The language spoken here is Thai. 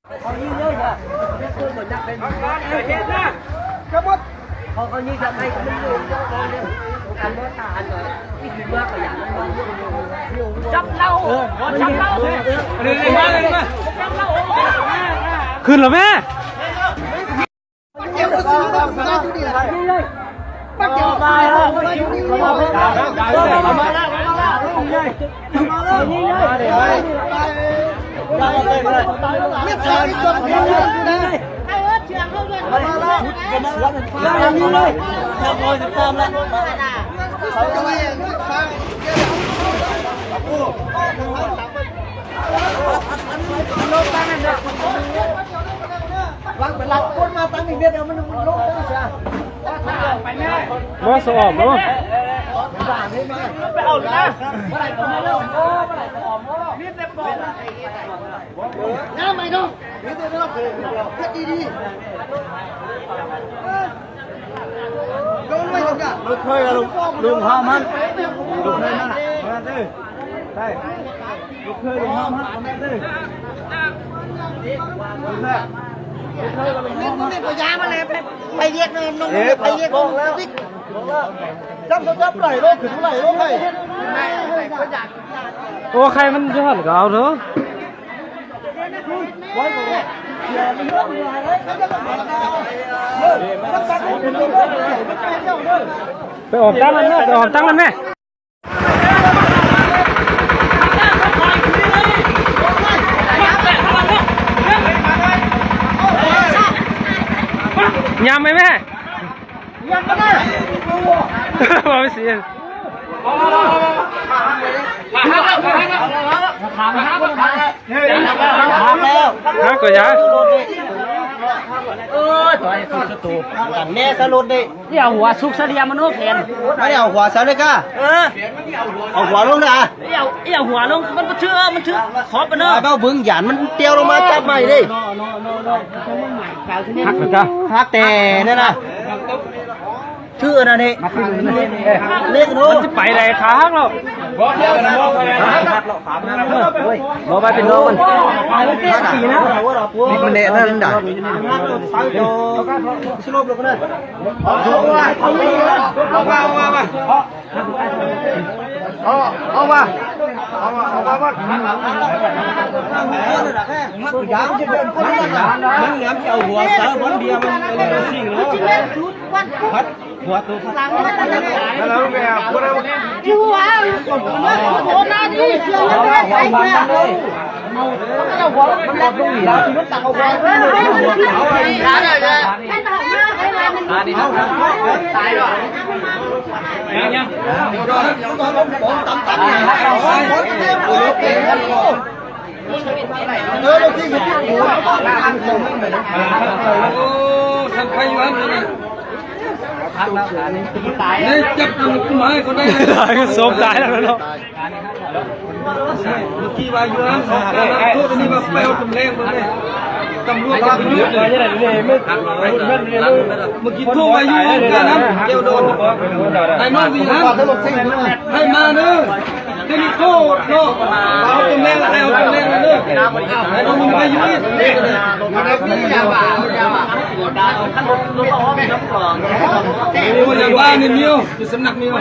เขายิงเยอะเลยตัวเหมือนจะเป็นกระบดเขายิงจะให้เขาไม่รู้การว่าตาเลยที่คิดว่าขยันจับเราจับเราขึ้นเหรอแม่ปักเดียวตายแล้วมาแล้วไม่ใช่ตัวเดียวเลยไอ้เชียงเขาด้วยมาแล้วนี่เลยทำเลยทำแล้วเขาจะไม่ฟังวางเป็นหลักคนมาตั้งอีกเดียวมันลงได้ใช่ไปแม่มาสอบเนาะไปเอาเลยนะเมื่อไหร่ก็มาแล้วเมื่อไหร่ก็ออกนี่เต็มบอลน้าไม่ต้องนี่เต็มแล้วเพื่อดีโดนไม่ถูกอ่ะลุกเคยกับลุงห้ามันลุกเคยนั่นน่ะมาตื้อใช่ลุกเคยลุงห้ามันมาตื้อนี่มันเป็นปัญญามาเลยไปเรียกน้องไปเรียกน้องแล้วจับไหลโลกขึ้นไหลโลกไหลโอ้ใครมันยอดก็เอาเถอะไปออกตั้งมันแม่ไปออกตั้งมันแม่ยำไหมแม่ยำก็ได้มาไม่เสียฮักก็ย้ายถอยสุดสตูแม่สรุปดิเดี๋ยวหัวสุกเสียมนุษย์แทนไม่เอาหัวเสียเลยก้าเอาหัวลงเลยอ่ะเดี๋ยวหัวลงมันเชื่อขอบไปเนอะเบ้าบึ้งหยานมันเตียวลงมาจับใหม่ดิฮักเลยก้าฮักแต่เนี่ยนะชื่ออะไรนี่เล็กนู้นจะไปไหนขาฮักเราบอกไปเป็นโดนมันเละนั่นด่าสลบลงกันเอามามันน้ำเจ้าหัวสารพันเดียวมันเป็นสิ่งแล้วหัวตัวแล้วแม่หัวเราหัวโหน้าดิเชื่อเลยไอ้แม่เอาหัวมันรับลงแล้วที่มันตักเอาหัวเอาไปร้านอะไรให้ทำหน้าให้ร้านมันตายด้วยยังเราที่หัวสังไฟอยู่อันนี้นี่จับตัวมาให้คนได้ตายก็สมตายแล้วเนาะเมื่อกี้ว่าอยู่อันสองโทษนี่มาแปลวจำแรงหมดเลยตำรวจก็ยืดเลยเมื่อกี้โทษว่าอยู่กันนั้นเกี่ยวโดนไอ้น้องวิ่งให้มาเนอะที่นี่โทษเนาะเอาจำแรงอะไรเอาจำแรงเลยไอ้น้องมึงไปยืดโอ้ยอย่างว่านี่เมียวอยู่สำนักเมียว